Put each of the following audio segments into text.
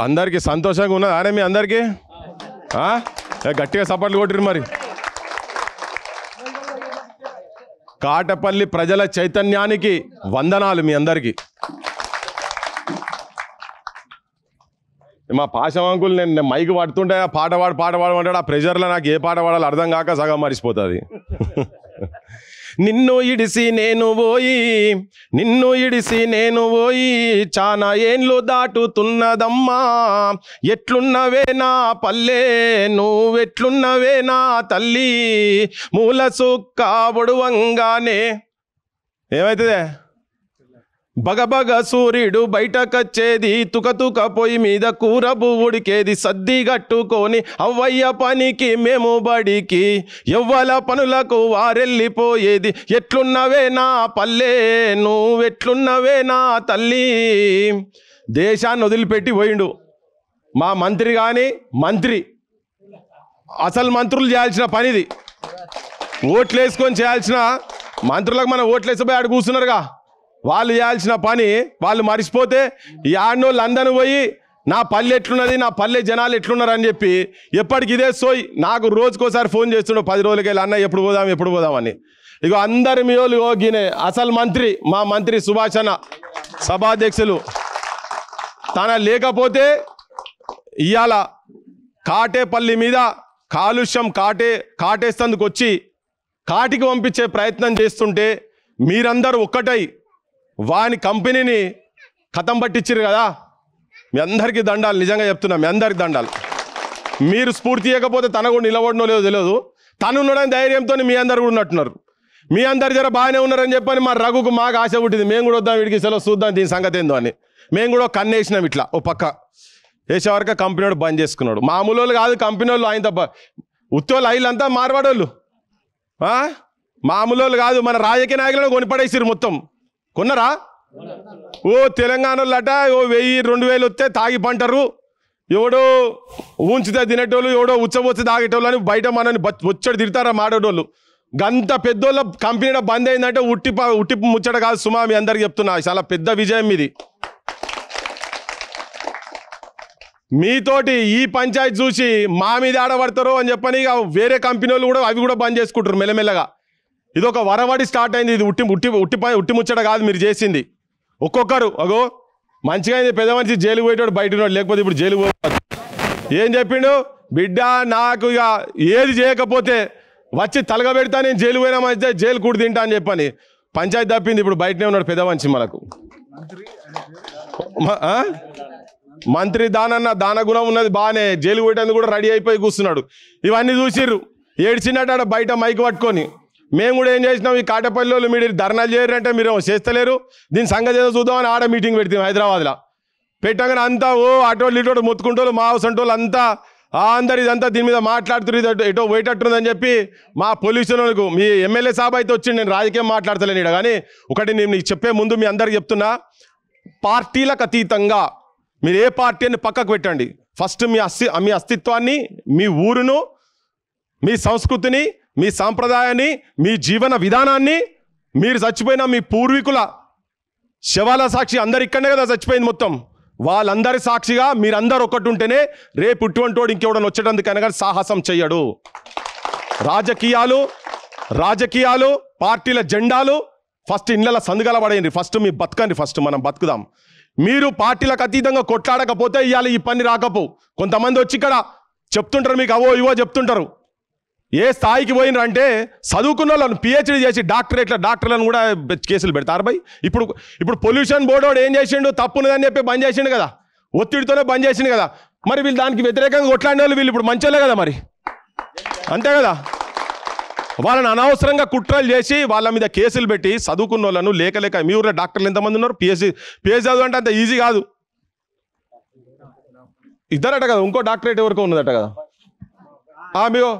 అందరికీ సంతోషంగా ఉన్నదా అరే మీ అందరికీ? గట్టిగా సపోర్ట్లు కొట్టిరు మరి. కాటపల్లి ప్రజల చైతన్యానికి వందనాలు మీ అందరికీ. మా పాశం అంకుల్ నేను మైక్ పడుతుంటే పాట పాడమంటాడు. ఆ ప్రెషర్లో నాకు ఏ పాట పాడాలో అర్థం కాక సగం మరిచిపోతుంది. నిన్ను ఇడిసి నేను పోయి చానా ఏండ్లు దాటుతున్నదమ్మా, ఎట్లున్నవే నా పల్లె నువ్వెట్లున్నవే నా తల్లి, మూల సుక్క బొడువంగానే ఏమవుతుందే బగబగ సూర్యుడు బయటకొచ్చేది, తుకతుక పొయ్యి మీద కూర ఉడికేది, సద్ది కట్టుకొని అవ్వయ్య పనికి మేము బడికి, ఎవ్వల పనులకు వారెళ్ళిపోయేది, ఎట్లున్నవే నా పల్లె నువ్వెట్లున్నవే నా తల్లి. దేశాన్ని వదిలిపెట్టి పోయిండు మా మంత్రి. కానీ మంత్రి అసలు మంత్రులు చేయాల్సిన పనిది, ఓట్లేసుకొని చేయాల్సిన మంత్రులకు మనం ఓట్లేసిపోయి ఆడ కూర్చున్నారుగా, వాళ్ళు చేయాల్సిన పని వాళ్ళు మర్చిపోతే ఈ ఆడనోళ్ళు అందరూ పోయి నా పల్లె ఎట్లున్నది, నా పల్లె జనాలు ఎట్లున్నారు అని చెప్పి ఎప్పటికి ఇదే సోయి. నాకు రోజుకోసారి ఫోన్ చేస్తుండో 10 రోజులకి వెళ్ళి అన్న ఎప్పుడు పోదామని. ఇగో అందరి మీ వాళ్ళు గినే అసలు మంత్రి మా మంత్రి సుభాష్ అన్న సభాధ్యక్షులు తన లేకపోతే ఇవాళ కాటేపల్లి మీద కాలుష్యం కాటేస్తందుకు వచ్చి కాటికి పంపించే ప్రయత్నం చేస్తుంటే మీరందరూ ఒక్కటై వాని కంపెనీని కథం పట్టించారు కదా. మీ అందరికీ దండాలు, నిజంగా చెప్తున్నా మీ అందరికి దండాలు. మీరు స్ఫూర్తి ఇవ్వకపోతే తన కూడా నిలబడనో లేదో తెలియదు, తను ఉండడానికి ధైర్యంతో మీ అందరు కూడా ఉన్నట్టున్నారు. మీ అందరి జర బాగానే ఉన్నారని చెప్పని మా రఘుకు మాకు ఆశ పుట్టింది, మేము కూడా వద్దాం వీడికి సెలవు చూద్దాం దీని సంగతి ఏందో అని. మేము కూడా కన్నేసినాం ఇట్లా ఓ పక్క వేసేవరకు కంపెనీ వాడు బంద్ చేసుకున్నాడు. మామూలు వాళ్ళు కాదు కంపెనీ వాళ్ళు, ఆయన తప్ప ఉత్తోళ్ళు ఐళ్ళంతా మార్వాడోళ్ళు, మామూలు వాళ్ళు కాదు. మన రాజకీయ నాయకులను కొనిపడేసిరు మొత్తం. కొన్నరా? ఓ తెలంగాణలో అట 1000-2000 వస్తే తాగి పంటారు, ఎవడో ఊంచితే తినేటోళ్ళు, ఎవడో ఉచ్చబొచ్చి తాగేటోళ్ళు అని బయట మనని వచ్చాడు తిడతారా మాడేటోళ్ళు. గంత పెద్దోళ్ళ కంపెనీ బంద్ అయిందంటే ఉట్టి ముచ్చట కాదు సుమా, మీ అందరికి చెప్తున్నా చాలా పెద్ద విజయం ఇది. మీతోటి ఈ పంచాయతీ చూసి మా మీద ఆడబడతారు అని చెప్పని ఇక వేరే కంపెనీ వాళ్ళు కూడా అవి కూడా బంద్ చేసుకుంటారు మెల్లమెల్లగా. ఇది ఒక వరవడి స్టార్ట్ అయింది. ఇది ఉట్టి ముచ్చట కాదు మీరు చేసింది. ఒక్కొక్కరు అగో మంచిగా అయింది, పెద్ద మనిషి జైలుకు పోయేటోడు బయట ఉన్నాడు, లేకపోతే ఇప్పుడు జైలు పోతాడు. ఏం చెప్పిండు బిడ్డ, నాకు ఇక ఏది చేయకపోతే వచ్చి తలగబెడతా, నేను జైలు పోయినా మంచిదే, జైలు కూడా తింటా అని చెప్పని పంచాయతీ తప్పింది. ఇప్పుడు బయటనే ఉన్నాడు పెద్ద మనిషి మనకు. మంత్రి దాన గుణం ఉన్నది బాగానే, జైలు పోయేటందుకు కూడా రెడీ అయిపోయి కూర్చున్నాడు. ఇవన్నీ చూసిర్రు, ఏడ్చినట్టు ఆడ బయట మైక్ పట్టుకొని. మేము కూడా ఏం చేసినాం, ఈ కాటపల్లిలో మీరు ధర్నాలు చేయరంటే మీరు చేస్తలేరు, దీని సంగతి ఏదో చూద్దామని ఆడ మీటింగ్ పెడతాం హైదరాబాద్లో. పెట్టగానే అంతా ఓ అటోళ్ళు ఇటోళ్ళు మొత్తుకుంటోళ్ళు మా సంటోళ్ళు అంతా అందరు ఇదంతా దీని మీద మాట్లాడుతున్నారు, ఎటో పోయేటట్టుందని చెప్పి మా పొల్యూషన్ వాళ్ళకు మీ ఎమ్మెల్యే సాబ్ అయితే వచ్చి నేను రాజకీయం మాట్లాడతలేను ఇక్కడ. కానీ ఒకటి నేను చెప్పే ముందు మీ అందరికి చెప్తున్నా, పార్టీలకు అతీతంగా మీరు ఏ పార్టీ అని పక్కకు పెట్టండి. ఫస్ట్ మీ అస్తిత్వాన్ని, మీ ఊరును, మీ సంస్కృతిని, మీ సాంప్రదాయాన్ని, మీ జీవన విధానాన్ని, మీరు చచ్చిపోయిన మీ పూర్వీకుల శవాల సాక్షి అందరు ఇక్కడనే కదా చచ్చిపోయింది మొత్తం, వాళ్ళందరి సాక్షిగా మీరందరూ ఒక్కటి ఉంటేనే రేపు ఇటువంటి వాడు ఇంకెవడని వచ్చేటందుకైనా కానీ సాహసం చెయ్యడు. రాజకీయాలు పార్టీల జెండాలు ఫస్ట్ ఇళ్ళ సందుగల పడేయండి. ఫస్ట్ మీ బతకండి, ఫస్ట్ మనం బతుకుదాం. మీరు పార్టీలకు అతీతంగా కొట్లాడకపోతే ఇవాళ ఈ పని రాకపో. కొంతమంది వచ్చి ఇక్కడ చెప్తుంటారు, మీకు అవో ఇవో చెప్తుంటారు. ఏ స్థాయికి పోయినరంటే చదువుకున్న వాళ్ళని పిహెచ్డీ చేసి డాక్టర్లను కూడా కేసులు పెడతారు భయ్. ఇప్పుడు పొల్యూషన్ బోర్డు వాడు ఏం చేసిండు, తప్పున్నదని చెప్పి బంద్ చేసిండు కదా, ఒత్తిడితోనే బంద్ చేసిండు కదా. మరి వీళ్ళు దానికి వ్యతిరేకంగా కొట్లాడిన వాళ్ళు వీళ్ళు ఇప్పుడు మంచోళ్ళే కదా, మరి అంతే కదా. వాళ్ళని అనవసరంగా కుట్రలు చేసి వాళ్ళ మీద కేసులు పెట్టి చదువుకున్న వాళ్ళను లేక మీ ఊళ్ళో డాక్టర్లు ఎంతమంది ఉన్నారు, పిహెచ్డీ చదువు అంటే అంత ఈజీ కాదు. ఇద్దరట కదా, ఇంకో డాక్టరేట్ ఎవరికో ఉన్నదట కదా. మీకు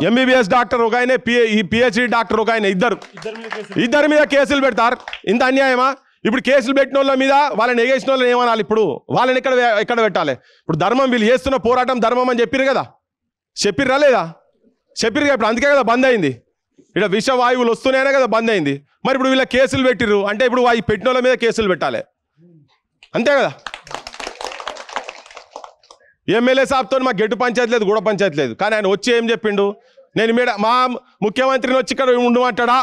ఎంబీబీఎస్ డాక్టర్ ఒక ఆయన, పిహెచ్డీ డాక్టర్ ఒక ఆయన, ఇద్దరి మీద కేసులు పెడతారు. ఇంత అన్యాయమా? ఇప్పుడు కేసులు పెట్టిన వాళ్ళ మీద వాళ్ళని ఎగేసిన వాళ్ళని ఏమనాలి? ఇప్పుడు వాళ్ళని ఎక్కడ పెట్టాలి? ఇప్పుడు ధర్మం, వీళ్ళు చేస్తున్న పోరాటం ధర్మం అని చెప్పిర్రు కదా, చెప్పిర్రా లేదా? చెప్పిర్రు ఇప్పుడు, అందుకే కదా బంద్ అయింది. ఇక్కడ విషవాయువులు వస్తున్నాయనే కదా బంద్ అయింది. మరి ఇప్పుడు వీళ్ళ కేసులు పెట్టిర్రు అంటే ఇప్పుడు పెట్టిన వాళ్ళ మీద కేసులు పెట్టాలి, అంతే కదా. ఎమ్మెల్యే సాబ్తో మాకు గెట్టు పంచాయతీ లేదు, గూడ పంచాయతీ లేదు. కానీ ఆయన వచ్చి ఏం చెప్పిండు, నేను మా ముఖ్యమంత్రిని వచ్చి ఇక్కడ ఉండమంటాడా?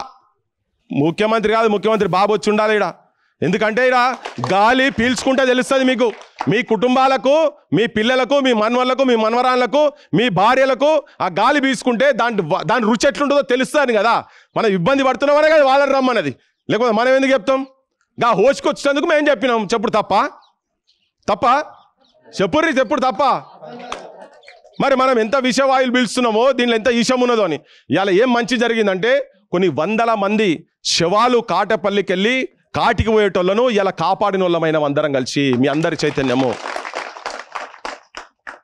ముఖ్యమంత్రి కాదు, ముఖ్యమంత్రి బాబు వచ్చి ఉండాలి ఇక్కడ. ఎందుకంటే ఇక్కడ గాలి పీల్చుకుంటే తెలుస్తుంది మీకు, మీ కుటుంబాలకు, మీ పిల్లలకు, మీ మనవళ్ళకు, మీ మనవరాళ్ళకు, మీ భార్యలకు ఆ గాలి పీల్చుకుంటే దాని రుచి ఎట్లుంటుందో తెలుస్తుంది కదా. మనం ఇబ్బంది పడుతున్నామనే కదా వాళ్ళని రమ్మన్నది, లేకపోతే మనం ఎందుకు చెప్తాం? గా హోసుకొచ్చినందుకు మేము చెప్పినాం. చెప్పుడు తప్ప చెప్పుడు తప్ప. మరి మనం ఎంత విషవాయులు పీల్చుతున్నామో దీనిలో ఎంత ఈశం ఉన్నదో అని. ఇవాళ ఏం మంచి జరిగిందంటే కొన్ని వందల మంది శవాలు కాటపల్లికి వెళ్ళి కాటికి పోయేటోళ్ళను ఇలా కాపాడిన వాళ్ళమైన అందరం కలిసి, మీ అందరి చైతన్యము.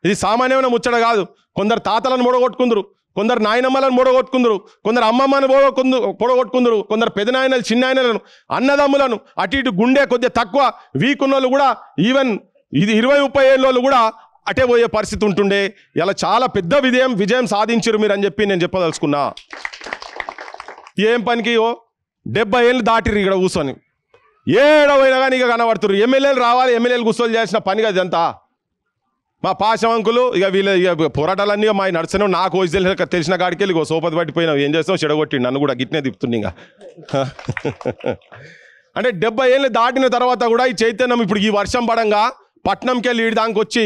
ఇది సామాన్యమైన ముచ్చట కాదు. కొందరు తాతలను మూడగొట్టుకుందరు, కొందరు నాయనమ్మలను మూడగొట్టుకుందరు, కొందరు అమ్మమ్మను పొడగొట్టుకుందరు, కొందరు పెదనాయనలు, చిన్నాయనలను, అన్నదమ్ములను, అటు ఇటు గుండె కొద్దిగా తక్కువ వీక్ ఉన్న వాళ్ళు కూడా, ఈవెన్ ఇది 20-30 ఏళ్ళోళ్ళు కూడా అటే పోయే పరిస్థితి ఉంటుండే. ఇలా చాలా పెద్ద విజయం సాధించారు మీరు అని చెప్పి నేను చెప్పదలుచుకున్నా. ఏం పనికి 70 ఏళ్ళు దాటిరు ఇక్కడ కూర్చొని, ఏడవైనా కానీ ఇక కనబడుతున్నారు. ఎమ్మెల్యేలు రావాలి, ఎమ్మెల్యేలు కూర్చొని చేసిన పని కదా ఇదంతా. మా పాశవంకులు ఇక వీళ్ళ పోరాటాలన్నీ మా నడుస్తాను. నాకు వచ్చి తెలిసిన కాడికి వెళ్ళి సోపతి పట్టిపోయినావు, ఏం చేస్తావు, చెడగొట్టి నన్ను కూడా గిట్నే తిప్పుతుంది. ఇంకా అంటే 70 ఏళ్ళు దాటిన తర్వాత కూడా ఈ చైతన్యం ఇప్పుడు ఈ వర్షం పడంగా పట్నంకి వెళ్ళి దానికి వచ్చి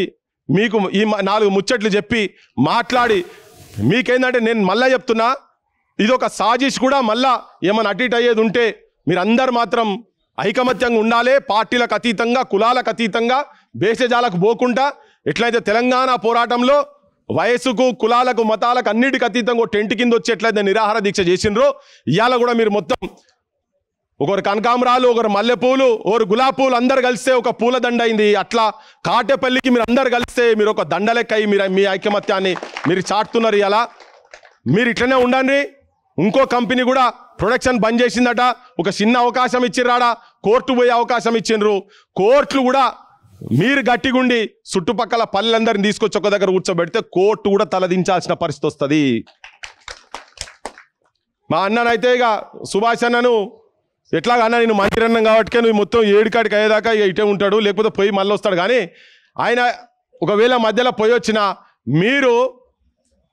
మీకు ఈ 4 ముచ్చట్లు చెప్పి మాట్లాడి, మీకేందంటే నేను మళ్ళా చెప్తున్నా, ఇది ఒక సాజిష్ కూడా. మళ్ళా ఏమైనా అటు ఇటు అయ్యేది ఉంటే మీరందరూ మాత్రం ఐకమత్యంగా ఉండాలి. పార్టీలకు అతీతంగా, కులాలకు అతీతంగా, భేషజాలకు పోకుండా, ఎట్లయితే తెలంగాణ పోరాటంలో వయసుకు, కులాలకు, మతాలకు అన్నిటికి అతీతంగా టెంట్ కింద వచ్చి ఎట్లయితే నిరాహార దీక్ష చేసిండ్రో, ఇవాళ కూడా మీరు మొత్తం ఒకరు కనకాంబరాలు, ఒకరు మల్లెపూలు, ఒకరు గులాబీ పూలు అందరు కలిస్తే ఒక పూల దండ అయింది. అట్లా కాటేపల్లికి మీరు అందరు కలిస్తే మీరు ఒక దండలెక్క అయ్యి మీరు మీ ఐకమత్యాన్ని మీరు చాటుతున్నారు. ఇలా మీరు ఇట్లనే ఉండండి. ఇంకో కంపెనీ కూడా ప్రొడక్షన్ బంద్ చేసిందట, ఒక చిన్న అవకాశం ఇచ్చిర్రాడా, కోర్టు పోయే అవకాశం ఇచ్చిండ్రు. కోర్టులు కూడా మీరు గట్టిగుండి చుట్టుపక్కల పల్లెలందరినీ తీసుకొచ్చి ఒక దగ్గర కూర్చోబెడితే కోర్టు కూడా తలదించాల్సిన పరిస్థితి వస్తుంది. మా అన్ననైతే ఇక సుభాష్ అన్నను ఎట్లాగా అన్న, నేను మంత్రి అన్నం కాబట్టి నువ్వు మొత్తం 7 కాడికి అయ్యేదాకా ఇక ఇటే ఉంటాడు, లేకపోతే పోయి మళ్ళీ వస్తాడు. కానీ ఆయన ఒకవేళ మధ్యలో పోయి వచ్చినా మీరు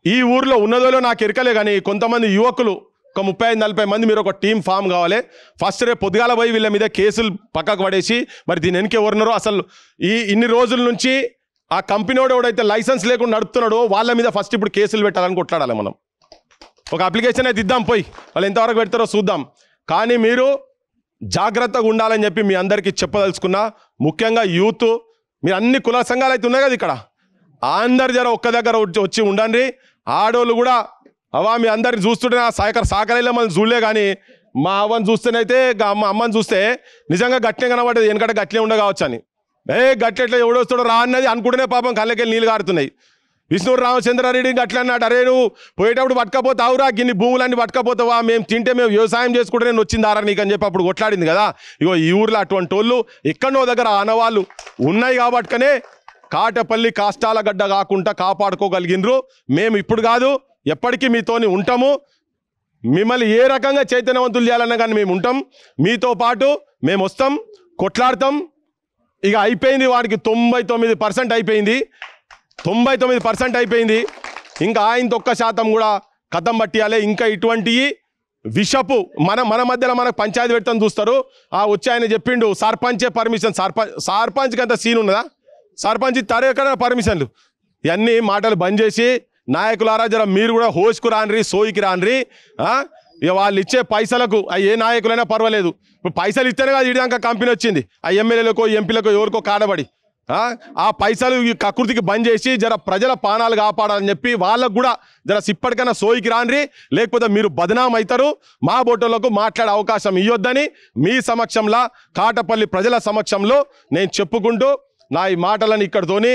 ఈ ఊర్లో ఉన్నదోలో నాకు ఎరకలే. కానీ కొంతమంది యువకులు ఒక 35-40 మంది మీరు ఒక టీం ఫామ్ కావాలి. ఫస్ట్ రేపు పొద్దుగాల పోయి వీళ్ళ మీద కేసులు పక్కకు పడేసి, మరి దీని వెనక ఎవరున్నారో అసలు ఇన్ని రోజుల నుంచి ఆ కంపెనీ ఎవడైతే లైసెన్స్ లేకుండా నడుపుతున్నాడో వాళ్ళ మీద ఫస్ట్ ఇప్పుడు కేసులు పెట్టాలని కొట్లాడాలి. మనం ఒక అప్లికేషన్ అయితే ఇద్దాం, పోయి వాళ్ళు ఎంతవరకు పెడతారో చూద్దాం. కానీ మీరు జాగ్రత్తగా ఉండాలని చెప్పి మీ అందరికీ చెప్పదలుచుకున్నా. ముఖ్యంగా యూత్, మీరు అన్ని కుల సంఘాలు అయితే ఉన్నాయి కదా ఇక్కడ, అందరు జర ఒక్క దగ్గర వచ్చి ఉండండి. ఆడోళ్ళు కూడా మీ అందరిని చూస్తుంటే నా సాకరైలో మనం చూడలే. కానీ మా అవ్వని చూస్తేనైతే, మా అమ్మని చూస్తే నిజంగా గట్లే కనబడేది. ఎందుకంటే గట్లే ఉండగావచ్చు అని, గట్లెట్లా ఎవడొస్తాడో రా అన్నది అనుకుంటేనే పాపం కళ్ళకెళ్ళి నీళ్ళు కారుతున్నాయి. విష్ణువు రామచంద్రారెడ్డి గట్లా అన్నాడు, అరే నువ్వు పోయేటప్పుడు పట్టుకపోతావురా, గిన్ని భూములన్నీ పట్టుకపోతావా, మేము తింటే మేము వ్యవసాయం చేసుకుంటే నేను వచ్చిందారా నీకు అని చెప్పి అప్పుడు కొట్లాడింది కదా. ఇగో ఈ ఊర్లో అటువంటి వాళ్ళు ఎక్కడో దగ్గర ఆనవాళ్ళు ఉన్నాయి కాబట్టినే కాటపల్లి కాష్టాల గడ్డ కాకుండా కాపాడుకోగలిగినరు. మేము ఇప్పుడు కాదు ఎప్పటికీ మీతోని ఉంటాము. మిమ్మల్ని ఏ రకంగా చైతన్యవంతులు చేయాలన్నా కానీ మేము ఉంటాం, మీతో పాటు మేము వస్తాం, కొట్లాడతాం. ఇక అయిపోయింది, వాడికి 99% అయిపోయింది, 99% అయిపోయింది. ఇంకా ఆయన 1% కూడా కథం పట్టియాలి. ఇంకా ఇటువంటి విషపు మన మధ్యలో మనకు పంచాయతీ పెడతాను చూస్తారు. వచ్చి ఆయన చెప్పిండు సర్పంచే పర్మిషన్, సర్పంచ్కి అంత సీన్ ఉన్నదా? సర్పంచ్ ఇస్తారు ఎక్కడ పర్మిషన్లు? ఇవన్నీ మాటలు బంద్ చేసి నాయకులారా జర మీరు కూడా హోస్కు రాన్రి, సోయికి రాన్రి. ఇక వాళ్ళు ఇచ్చే పైసలకు ఏ నాయకులైనా పర్వాలేదు. ఇప్పుడు పైసలు ఇస్తేనే కాదు ఇడిదాకా కంపెనీ వచ్చింది. ఎమ్మెల్యేలకో ఎంపీలకో ఎవరికో కాడబడి ఆ పైసలు ఈ కకృతికి బంద్ చేసి జర ప్రజల పానాలు కాపాడాలని చెప్పి వాళ్ళకు కూడా జర ఇప్పటికైనా సోయికి రాన్రి, లేకపోతే మీరు బదనాం అవుతారు. మా బోటోళ్లకు మాట్లాడే అవకాశం ఇవ్వొద్దని మీ సమక్షంలో, కాటపల్లి ప్రజల సమక్షంలో నేను చెప్పుకుంటూ నా ఈ మాటలను ఇక్కడితోని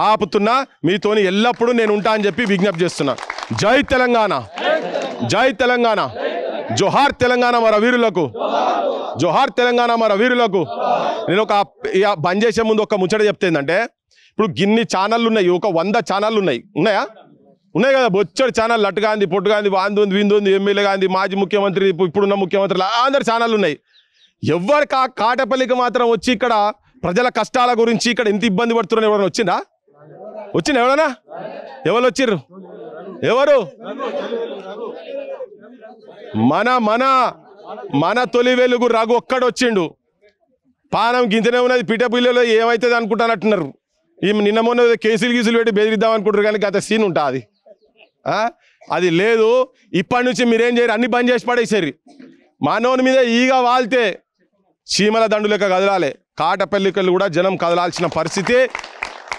ఆపుతున్నా. మీతోని ఎల్లప్పుడూ నేను ఉంటా అని చెప్పి విజ్ఞప్తి చేస్తున్నా. జై తెలంగాణ, జై తెలంగాణ, జోహార్ తెలంగాణ మన వీరులకు, జోహార్ తెలంగాణ మన వీరులకు. నేను ఒక బంద్ చేసే ముందు ఒక ముచ్చట చెప్తే ఏంటంటే, ఇప్పుడు గిన్ని ఛానళ్ళు ఉన్నాయి, ఒక 100 ఛానళ్ళు ఉన్నాయా? ఉన్నాయి కదా, బొచ్చడి ఛానల్. లట్ గాంధీ, పొట్టు గాంధీ, వాంది విందుంది, ఎమ్మెల్యే గాంధీ, మాజీ ముఖ్యమంత్రి, ఇప్పుడున్న ముఖ్యమంత్రులు అందరు ఛానళ్ళు ఉన్నాయి. ఎవరు కాటపల్లికి మాత్రం వచ్చి ఇక్కడ ప్రజల కష్టాల గురించి ఇక్కడ ఎంత ఇబ్బంది పడుతున్నారని ఎవరైనా వచ్చిందా? వచ్చిన ఎవరన్నా ఎవరు వచ్చిర్రు ఎవరు మన మన మన తొలి వెలుగు రఘు ఒక్కడొచ్చిండు పానం గింతనే ఉన్నది పిట్టపిల్లలో ఏమైతుంది అనుకుంటానట్టున్నారు ఈ నిన్న మొన్న కేసులు గీసులు పెట్టి బెదిరిద్దాం అనుకుంటారు కానీ గత సీన్ ఉంటుంది అది లేదు ఇప్పటి నుంచి మీరేం చేయరు అన్ని బంద్ చేసి పడేసారు మానవుని మీద ఈగ వాళ్తే చీమల దండు లెక్క కదలాలి కాటపల్లికలు కూడా జనం కదలాల్సిన పరిస్థితి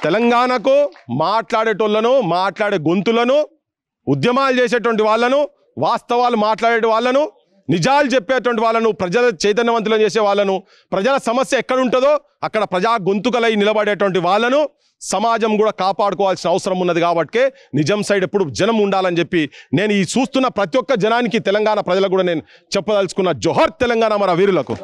తెలంగాణకు మాట్లాడేటోళ్ళను మాట్లాడే గొంతులను ఉద్యమాలు చేసేటువంటి వాళ్ళను వాస్తవాలు మాట్లాడే వాళ్ళను నిజాలు చెప్పేటువంటి వాళ్ళను ప్రజల చైతన్యవంతులను చేసే వాళ్ళను ప్రజల సమస్య ఎక్కడ ఉంటుందో అక్కడ ప్రజా గొంతుకలై నిలబడేటువంటి వాళ్ళను సమాజం కూడా కాపాడుకోవాల్సిన అవసరం ఉన్నది కాబట్టి నిజం సైడ్ ఎప్పుడు జనం ఉండాలని చెప్పి నేను ఈ చూస్తున్న ప్రతి ఒక్క జనానికి తెలంగాణ ప్రజలకు కూడా నేను చెప్పదలుచుకున్న జోహర్ తెలంగాణ మన వీరులకు